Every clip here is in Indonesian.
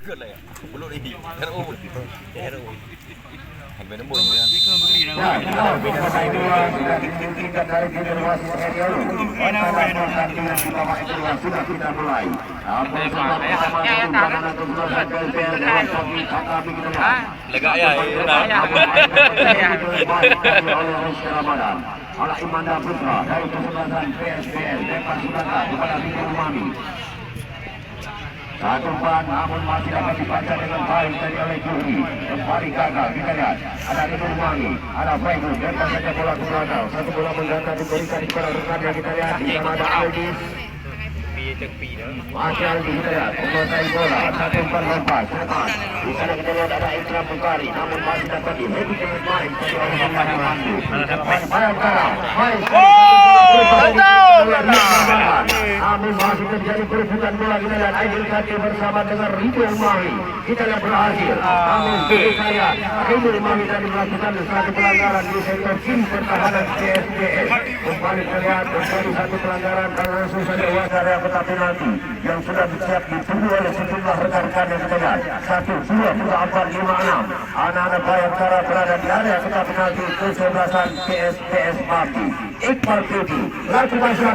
Good lah ya. Belum ini. RU. RU. Sampai nemu ya. Ya, kita bisa dua sudah dimungkinkan dari junior wasit senior. Pertandingan di babak kedua sudah kita mulai. Lega ya. Oleh Imanda Putra dari kesebelasan PSPL Depan Sudana kepada Bikul Mami. Satu ban namun masih dapat dibaca dengan baik tadi oleh Juhi. Kembali gagal, kita lihat ada Bikul Mami, ada Faizul, depan saja bola ke belakang. Satu bola mengganda diberikan kepada rekan yang kita lihat di sana ada Aldis. Masih Aldis kita lihat menguasai bola, satu ban lepas, lepas. Di sana kita lihat ada Ikram Bukari, namun masih dapat dihenti dengan baik tadi oleh Imanda Mandu. Depan Bayangkara, baik. Namun masih terjadi perebutan bola kita lihat Aidil Kadir bersama dengan Ridul Mami. Kita lihat berhasil. Namun kita lihat Ridul Mami tadi melakukan satu pelanggaran di sektor kiri pertahanan PSPS. Kembali terlihat terjadi satu pelanggaran dan langsung saja wajar yang kotak penalti yang sudah siap ditunggu oleh sejumlah rekan-rekan yang kita lihat. 1, 2, 3, 4, 5, 6. Anak-anak Bayangkara berada di area kotak penalti kesebelasan PSPS Maki. Iqbal Putri lakukan serangan.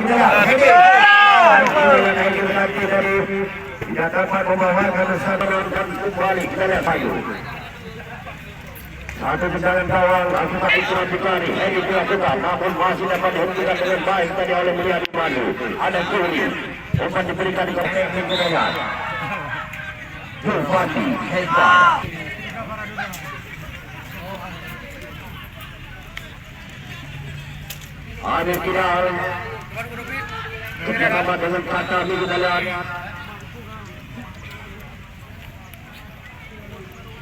Tidak dapat membawakan satu dan kembali kita lihat Bayu. Satu tendangan gawang akibat Ikram Bukari. Heri dilakukan namun masih dapat dihentikan dengan baik tadi oleh Mulyadi Manu. Ada Juri. Umpan diberikan di teknik kita lihat. Julfati hebat. Ada Kiral. Kita sama dengan kata ini kita lihat.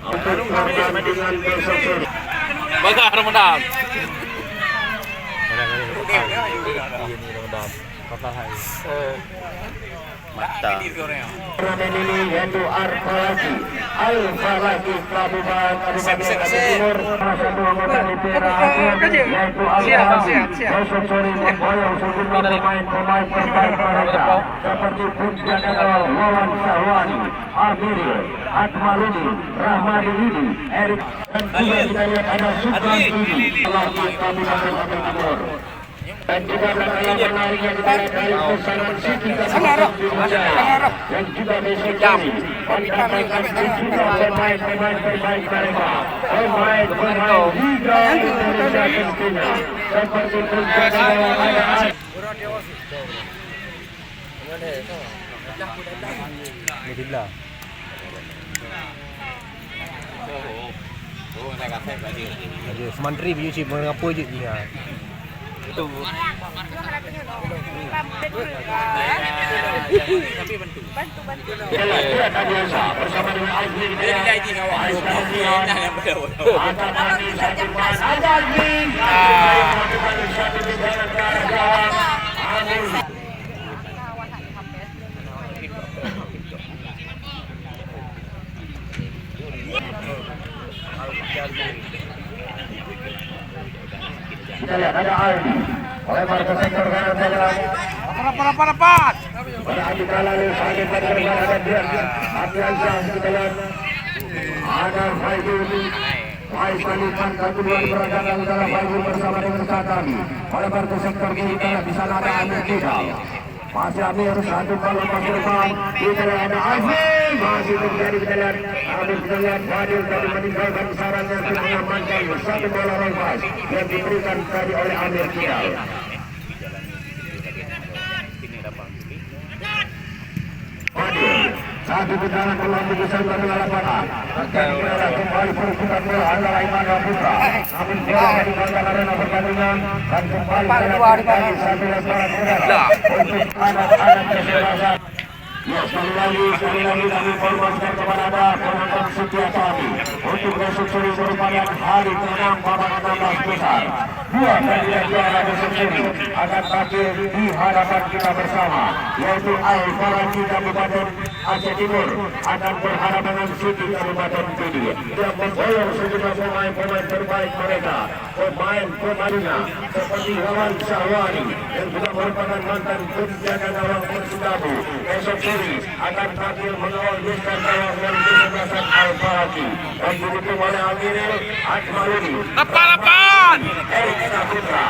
Untuk pertandingan besok sore. Baga Ramadan. Mata. Ini yaitu Al-Falaki Kabupaten Timur. Satu anggota DPR yaitu Al-Falaki. Besok sore memboyong sejumlah pemain-pemain terbaik mereka seperti Punjana Wawan Syahwani, Amiril, Akmaluni, Rahmadi Ini, Erik dan juga kita lihat ada Subhan Ini. Kabupaten Timur. Dan juga dalam menariknya kita lihat dari Pesanan Siti Kabupaten Jaya dan juga besok ini mendatangkan sejumlah pemain-pemain terbaik mereka, pemain-pemain Liga Indonesia tentunya seperti Punjana Wawan. Semantri YouTube mengapa je dia. Itu. Tapi bantu. Biasa bersama dengan Alvin kita lihat. Kita lihat ada Aldi lebar ke sektor kanan saja. Rapat. Berarti lalu sakit pada ada dia. Hati-hati kita lihat. Ada Faizul. Faizul satu dua diperagakan antara Faizul bersama dengan Satami. Lebar ke sektor kiri kanan di sana ada Amir Kidal. Masih Amir satu bal lepas ke depan. Kita lihat ada Azmi. Masih terjadi kita lihat. Amir kita lihat Fadil tadi meninggalkan sarangnya untuk mengamankan satu bola lepas yang diberikan tadi oleh Amir Kidal. Satu tendangan peluang besar dari lapangan. Kembali perebutan bola antara Imanda Putra. Namun bola dari Bangkal Arena pertandingan dan kembali dari satu lemparan udara untuk anak-anak kesebelasan. Ya, sekali lagi kami informasikan kepada Anda penonton setia kami untuk besok sore merupakan hari ke-6 babak 16 besar. Dua kandidat juara besok sore akan tampil di hadapan kita bersama, yaitu Al-Falaki Kabupaten Aceh Timur akan berhadapan dengan Siti Kabupaten Pidi yang memboyong sejumlah pemain-pemain terbaik mereka, pemain-pemainnya seperti Wawan Syahwani yang juga merupakan mantan penjaga gawang Persidabu. Besok akan tampil mengawal Mister Gawang dari kesebelasan Al-Faraki dan didukung oleh Amiril Ajmaluni. Lapan. Erik Saputra,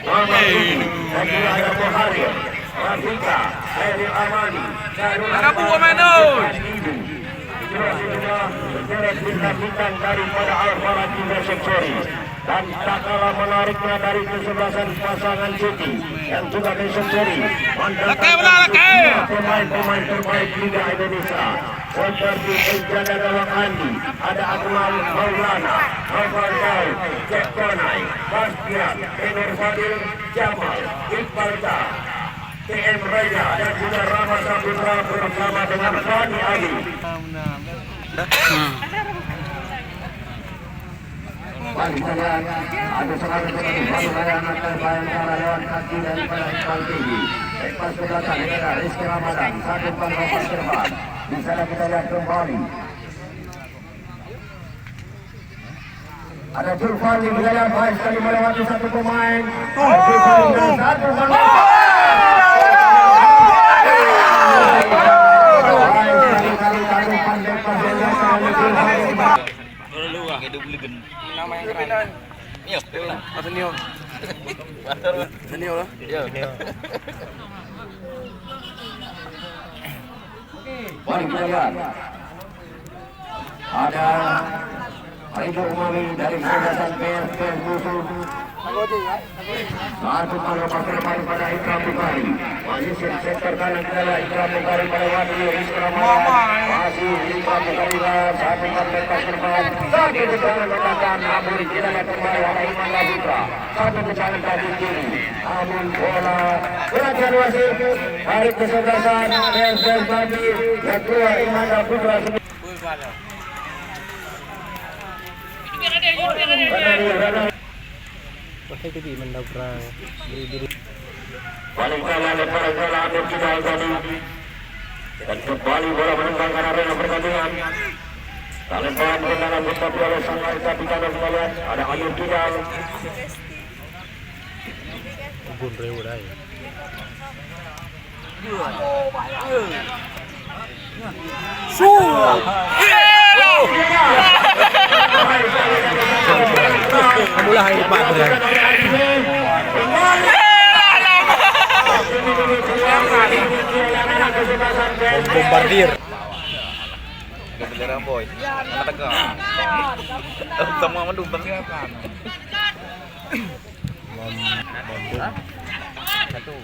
Muhammad Rudi, dan juga ada Muharir, Rafika, Khairil Amani, Kamu Menoj. Bendera bintang-bintang daripada Al-Faraki Resepsori. Dan tak kalah menariknya dari kesebelasan pasangan Citi yang juga Resepsori. Pemain-pemain terbaik Liga Indonesia seperti Ejana Gawang Andi, ada Akmal Maulana, Novel Daud, Jack Konai, Bastian, Enor Fadil, Jamal, Iqbal Shah, TM Reza dan juga Rama Saputra bersama dengan Fani Ali. Balik jalan, ada serangan seperti baru layanan terbayangkan lewat kaki daripada Iqbal tinggi. Lepas ke belakang adalah Rizky Ramadan, satu pembawa terban. Di sana kita lihat kembali. Ada Julfan di jalan baik sekali melewati satu pemain. Satu pemain. Nama yang keren. Iya, lah. Senio. Senio lah. Iya. Balik jalan. Ada Aibul Umami dari Yayasan PSP Musuh. Satu lepas terbaik pada Ikram Bukhari. Masih sektor kanan adalah Ikram Bukhari melewati Rizky Ramadan. Masih Ikram Bukhari satu lepas terbaik. Satu kejalan letakkan namun tidak ada kembali ada Iman Labutra. Satu kejalan kaki kiri. Namun bola berakhir wasit hari kesebelasan PSP bagi yang keluar Iman Labutra. Pakai TV mendap perang. Beri-beri. Paling kalah lepas bola ambil kita tadi. Dan kembali bola menembangkan arena pertandingan. Lepas mendalam bersatu oleh sang kapitan dan pemain ada Ayu Kidal. Gun rewu dah. Mula hari Pak benar. Bombardir. Bendera boy. Nama tegak. Semua mendukung. Satu.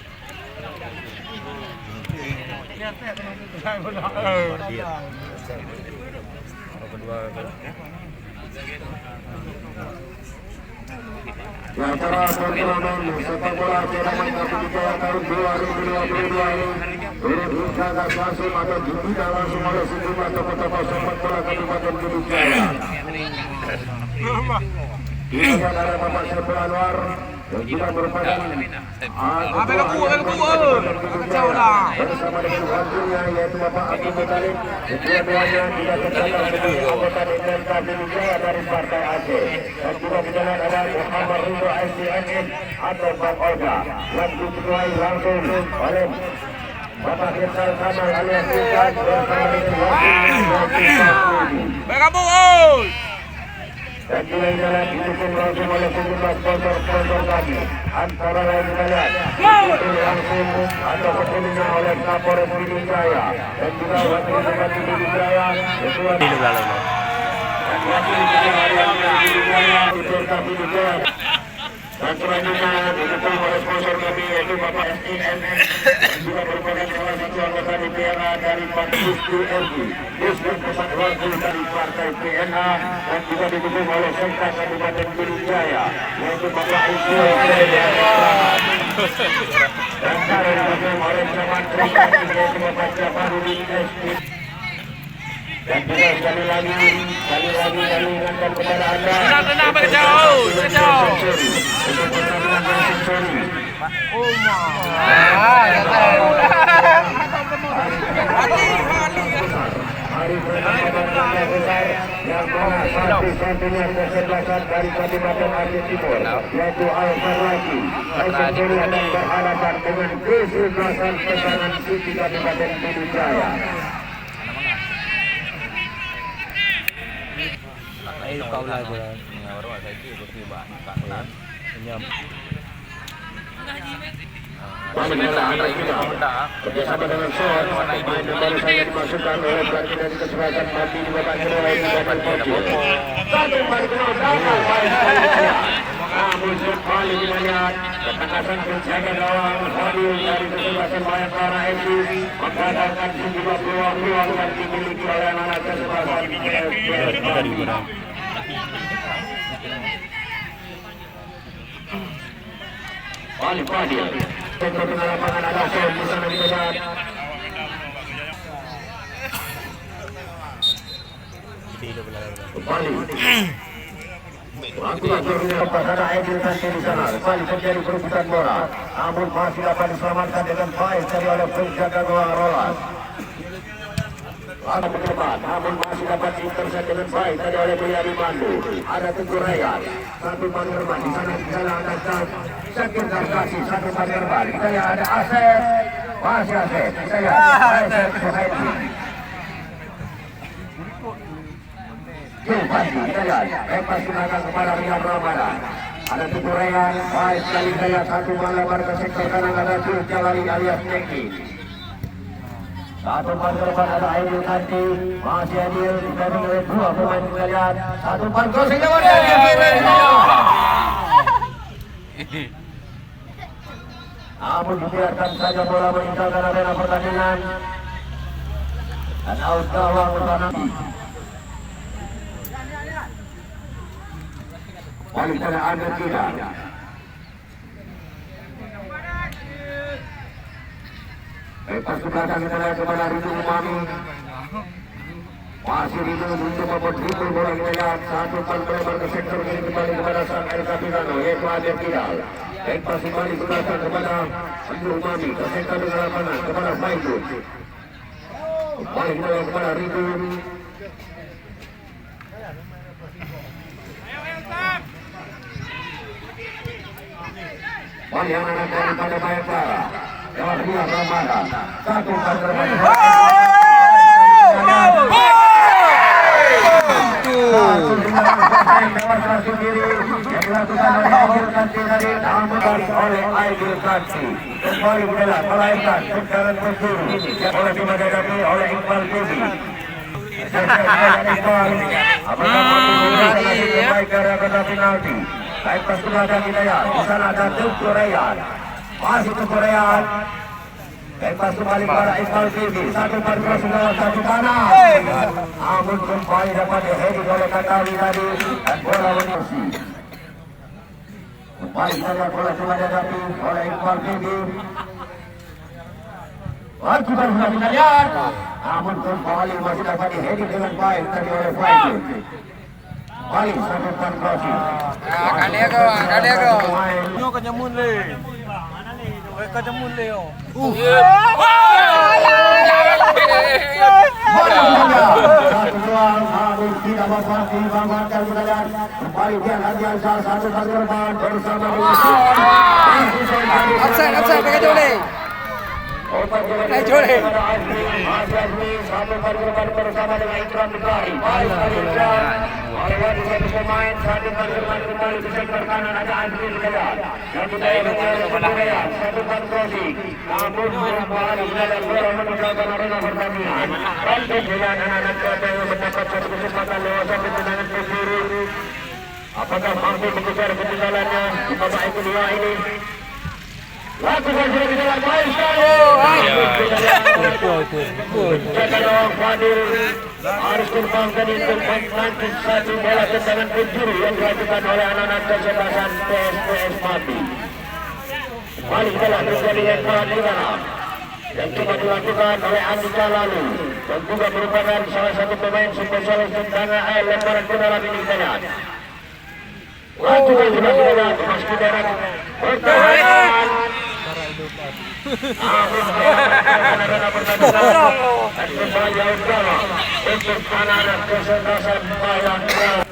Bombardir. Kedua. Acara turnamen sepak bola Ceramah Kapitiaya tahun 2022 ini turut dijaga langsung atau dibina langsung oleh sejumlah tokoh-tokoh sepak bola Kabupaten Gunung Jaya. Kita ada Bapak Saiful Anwar yang juga merupakan bersama dengan wakilnya yaitu Bapak Abu Mutalib. Kedua-duanya tidak tercatat sebagai anggota DPRD Gunung Jaya dari Partai Aceh. Dan juga di dalam ada Muhammad Ridho SDMN atau Bang Olga yang diketuai langsung oleh Bapak Rizal Kamal alias Sultan bersama dengan wakilnya. Baik kamu, oi. Dan juga jalan didukung langsung oleh sejumlah sponsor-sponsor kami. Antara lain kita lihat didukung langsung atau sepenuhnya oleh Kapolres Gunung Jaya dan juga Wakil Bupati Gunung Jaya. Dan Wakil Bupati Gunung Jaya beserta Gunung Jaya. Dan selanjutnya didukung oleh sponsor kami yaitu Bapak SIMN yang juga merupakan salah satu anggota DPR dari Partai PSDRG, Disbud Pusat Wakil dari Partai PNA dan juga didukung oleh Sekda Kabupaten Gunung Jaya yaitu Bapak Isu dan juga didukung oleh Menteri yaitu Bapak Jafarudin SD. Dan juga sekali lagi kami ingatkan kepada anda Tenang, kejauh. untuk pertandingan Resepsori. Hari pertandingan besar yang mana satu-satunya kesebelasan dari Kabupaten Aceh Timur yaitu Al-Faraki. Resepsori akan berhadapan dengan kesebelasan pasangan Citi Kabupaten Gunung Jaya. kau lah bola. Baru saya itu betul banget. Senyum. Kerjasama dengan Son, pemain yang baru saja dimasukkan oleh pelatih dari kesebelasan Mati di babak kedua ini dapat pojok. Satu kali kedua datang baik sekali saya. Namun kembali dimana ketangkasan penjaga gawang Fadil dari kesebelasan Bayangkara FC menggagalkan sejumlah peluang-peluang yang dimiliki oleh anak kesebelasan Bayangkara. Balik Fadil. Untuk lapangan ada Son di sana di depan. Kembali. Akhirnya pada Aidil nanti di sana. Kembali terjadi perebutan bola. Namun masih dapat diselamatkan dengan baik tadi oleh penjaga gawang Roland. Lalu ke depan, namun masih dapat diintersek dengan baik tadi oleh Mulyadi Pandu. Ada Teguh Rayyan, satu Pangerman di sana ada Sakir Karkasi, satu Pangerman. Di sana ada Asep, masih Asep. Di sana Asep Suhaili. Pandi, di sana lepas gunakan kepada Rian Ramadan. Ada Teguh Rayyan, baik sekali saya satu melebar ke sektor kanan ada Jul Jalali alias Neki. Satu pan depan ada Aidil nanti masih Aidil dibanding oleh dua pemain kita lihat satu pan crossing lewat namun dibiarkan saja bola meninggalkan arena pertandingan dan out gawang bersama balik pada Andrew Kida. Lepas ke belakang kita lihat kepada Rindu Umami. Masih Rindu untuk membuat bola kita lihat. Satu pan melebar ke sektor kiri kembali kepada sang El Capitano yaitu Adel Kidal. Lepas kembali ke belakang kepada Rindu Umami ke sektor dengan lapangan kepada Faizul. Kembali kita lihat kepada Rindu. Bali anak daripada Bayangkara. Lewat dua Ramadan, satu Pangerman. Lewat kasih diri yang dilakukan oleh Aidil Kanti dari Ahmad oleh Aidil Kanti. Kembali bola melahirkan sekarang berjuru yang oleh dimadapi oleh Iqbal Devi. Iqbal, apakah mampu memberikan hasil terbaik dari kota penalti? Lepas ke belakang kita ya, di sana ada Teguh Rayyan. Masih Teguh Rayyan. Lepas kembali kepada Iqbal Devi. Satu pan crossing lewat satu kanan. Namun kembali dapat diheading oleh Katawi tadi dan bola menyusi. Kembali saja bola coba dihadapi oleh Iqbal Devi. Wajiban sudah kita lihat. Namun kembali masih dapat diheading dengan baik tadi oleh Faizul. Balik satu pan crossing. Kali aku. Nyo kanyamun le. Kanyamun le oh. Satu ruang, namun tidak mampu dimanfaatkan kita lihat. Kembali dia Adiansa satu Pangerman bersama Absen pakai jole. Naik jole. Masih Azmi satu Pangerman bersama dengan Ikram Bikari. Baik sekali Ikram. Lewat satu pemain, satu Pangerman kembali ke sektor kanan ada Azmi Sekedar. Yang dibawa oleh Teguh Rayyan, satu pan crossing. Namun kembali ada bola meninggalkan arena pertandingan. Untuk dengan anak-anak kita yang mendapat satu kesempatan lewat satu tendangan penjuru. Apakah mampu mengejar ketinggalannya di babak kedua ini? Lakukan sudah bisa baik sekali. Jaga gawang Fadil harus kembangkan itu nanti satu bola tendangan penjuru yang dilakukan oleh anak-anak kesebelasan PSPS Mati. Balik bola terjadi hebat di mana yang coba dilakukan oleh Andika lalu dan juga merupakan salah satu pemain spesialis tendangan air lemparan ke dalam ini kita lihat. Lakukan sudah bola meski darat pertahanan. Anak-anak pertandingan dan kembali Audara untuk anak-anak kesebelasan Bayangkara.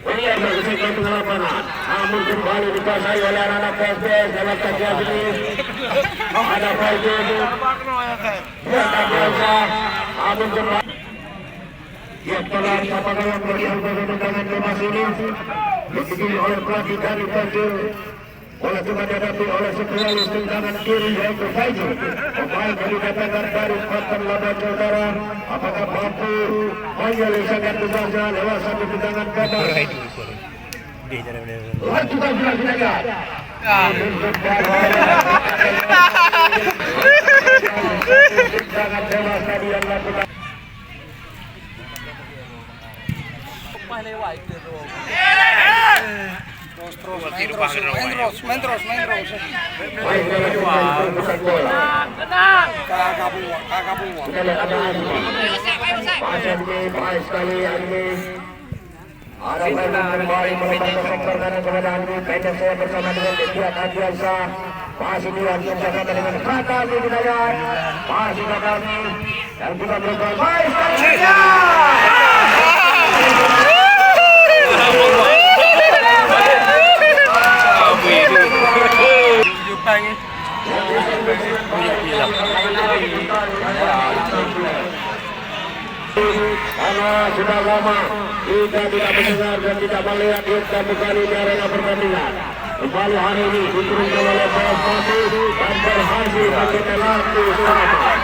Ini adalah kesekian tengah lapangan. Namun kembali dikuasai oleh anak-anak PSPS dalam kajian ini. Ada Faizul. Dia tak biasa. Namun kembali. Yang telah kapal bagi tendangan bebas ini dipilih oleh pelatih dari Fajr. Bola cuma dihadapi oleh spesialis tendangan kiri yaitu Fajr. Pemain yang didatangkan dari Kota Labuan Utara. Apakah mampu menyelesaikan tugasnya lewat satu tendangan bebas? Lanjutkan sudah lihat. Tendangan bebas tadi yang lakukan. Main terus. Kagak buang. Ada kembali melepas sektor kanan kepada Andi. Pendek saya bersama dengan Diat Adiansa. Masih dilangsung bersama dengan Kata di Hidayat. Masih kami dan kita berubah baik sekali. Karena sudah lama kita tidak mendengar dan tidak melihat kita kembali di arena pertandingan. Kembali hari ini diturunkan oleh PS1 dan berhasil bagi penalti selamat.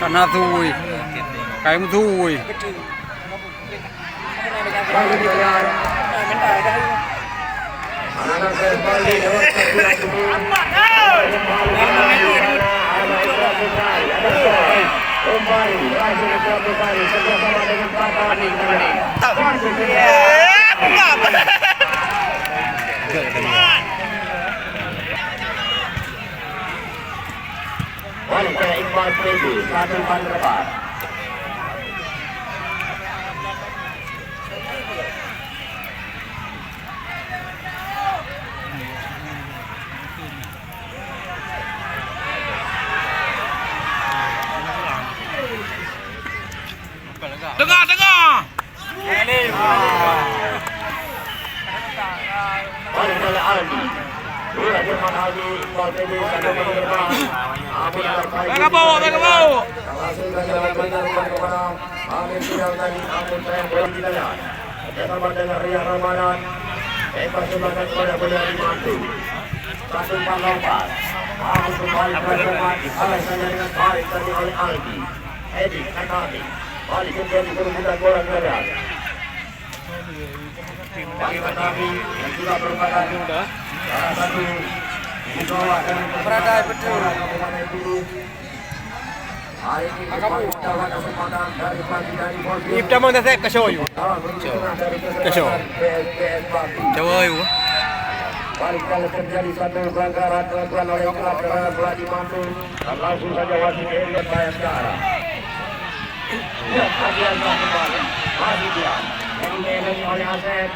Karena thui. Kayak thui. Balik jalan. Anak kembali lewat kaki kembali hasil kembali bersama dengan Patani. Wanita Iqbal Predi, satu pan lepas. Tengah. Wanita Aldi. Dua Jerman Aldi, Iqbal Predi, satu pan lepas. Mereka bawa. Amin sidang tadi, amin sayang boleh ditanya. Bersama dengan Rian Ramadan, persembahkan kepada Beliau Mantu. Satu pan lompat. Amin kembali bersama, alasannya dengan baik tadi oleh Aldi. Edi, Katami. Balik menjadi perebutan bola keadaan. Bagi Katami, yang juga merupakan salah satu di bawah dan Berada betul. hari ini kesempatan dari pagi dari Bosnia. Ibda mau nasib ke show you. Kesho. Balik kalau terjadi satu pelanggaran dilakukan oleh klub bola di Mantu dan langsung saja wasit Elliot Bayangkara. Ya, bagian kembali. Masih dia. Yang dimenangi oleh Asep.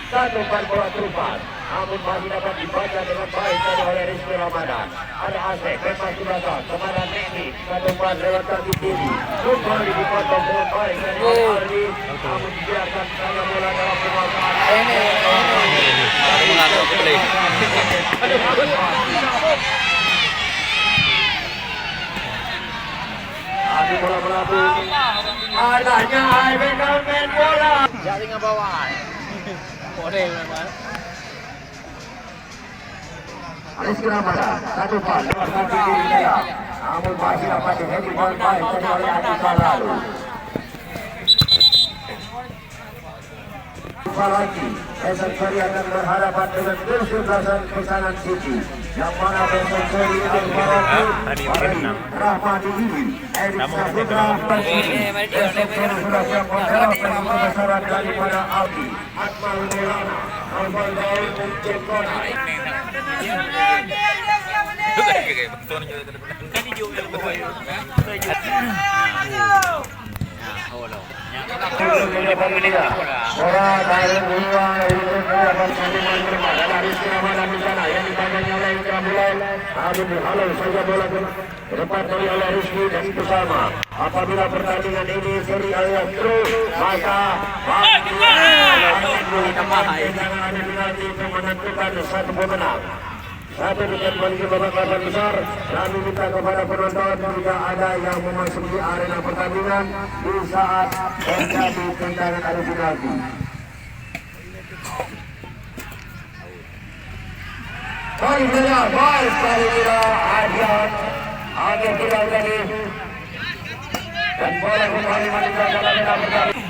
Satu bola terupas. Namun masih dapat dibaca dengan baik tadi oleh Rizky Ramadan. Ada Asep, bebas dibakar kepada Mendy. Satu pas lewat kaki kiri. Kembali dipotong dengan baik dari Aldi. Namun dibiarkan saja bola dalam penguasaan. Adi bola melambung. Adanya Ivan main bola. Jadi ngabawan. Model memang. Rizky Ramadan, satu pas lewat kaki kiri dia. Namun masih dapat dihebat dengan baik tadi oleh Adi Salalu. Lagi, Besok Seri akan berhadapan dengan kesebelasan Pesanan City. Yang mana Besok Seri itu Faraki, Rahmadi Iwi, Erik Saputra, Besok Seri sudah siap menghadapan kebesaran daripada Aldi, Akmal Maulana, Alvan Daud, dan Cekona. Bola dari dua itu bersandingan adalah Rizky Ramadan di sana yang ditangani oleh Indra Bulan. Namun dihalau saja bola ditempatkan oleh Rizky dan bersama. Apabila pertandingan ini seri alias terus, maka jangan ada penalti untuk menentukan satu pemenang. Satu tiket menuju babak 8 besar. Kami minta kepada penonton jika ada yang memasuki arena pertandingan di saat terjadi tendangan adu penalti. Baik saja, baik sekali kira Adian. Akhir tidak jadi. Dan bola kembali meninggal dalam arena pertandingan.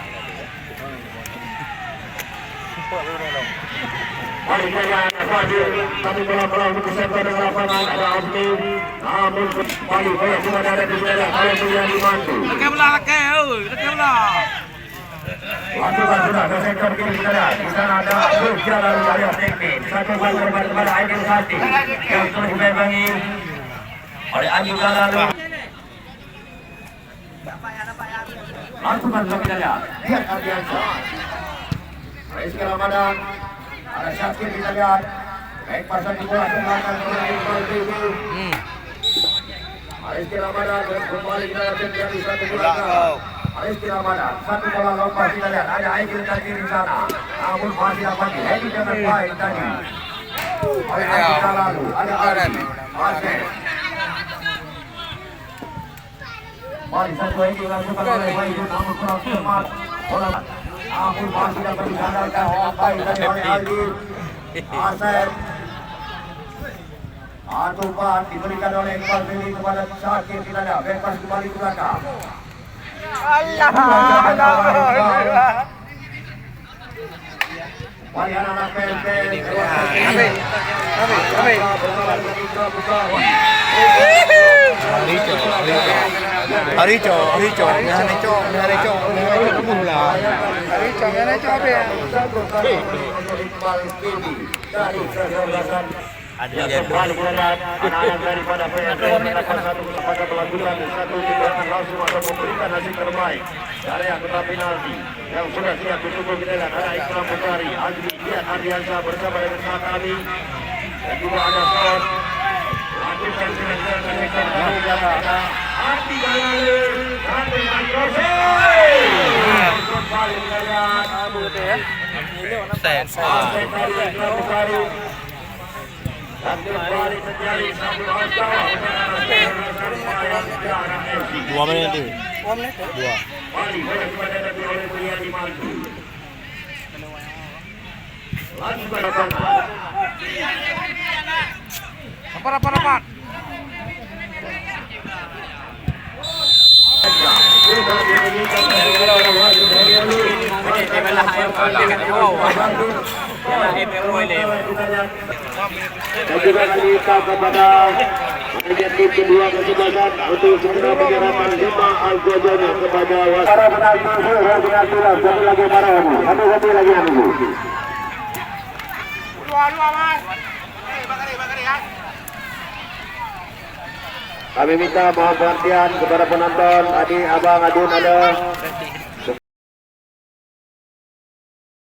Baik saja, Fadil. Kami bola-bola untuk disentuh dengan lapangan. Ada Abdi. Namun kembali bola kembali ada di daerah. Kalau yang dimantu. Lekeh belah. Masukkan sudah ke sektor kiri sana. Di sana ada jalan dari teknik. Satu gol kepada Aidil Sati. Yang terus dipegangi oleh Anjing Galalu. Masukkan ke daya. Lihat Ardiansa. Rizky Ramadan. Ada Syakir kita lihat. Baik pasang di bola ke belakang oleh Iqbal TV. Rizky Ramadan kembali kita terjadi satu bola. Rizky Ramadan, satu bola lompat kita lihat. Ada Aidil tadi di sana. Namun masih dapat Edi dengan baik tadi. Oleh Anjing Galalu. Ada Ardi. Masih. Mari satu Edi langsung oleh Wahyu. Namun kurang cermat. Bola. Namun masih dapat diandalkan. Baik tadi oleh Aldi. Asep. Atupan diberikan oleh Iqbal Fili kepada Syakir kita lihat. Bebas kembali ke belakang. Mari anak-anak PSP. Arico, Ada kembali anak-anak daripada PSP mendapat satu pada pelaburan satu tindakan langsung atau memberikan hasil terbaik dari anggota penalti yang sudah siap ditunggu kita lihat. Ada Ikram Bukhari, Azri, Dian Ardiansa bersama dengan saat kami dan juga ada Skor lanjutkan dengan ada Ati Galalu Ati Androse kembali kita lihat Ikram Bukhari. Dan kembali terjadi satu angka 2 menit itu. Mari banyak kepada Nabi oleh Buya Dimantu. Lanjut ke lapangan. Rapat. Dan juga kita kepada manajer tim kedua kesebelasan untuk segera penyerahan 5 Al-Ghazali kepada para penalti satu lagi para satu lagi amigo. Kami minta mohon perhatian kepada penonton, adik, abang, adun, ada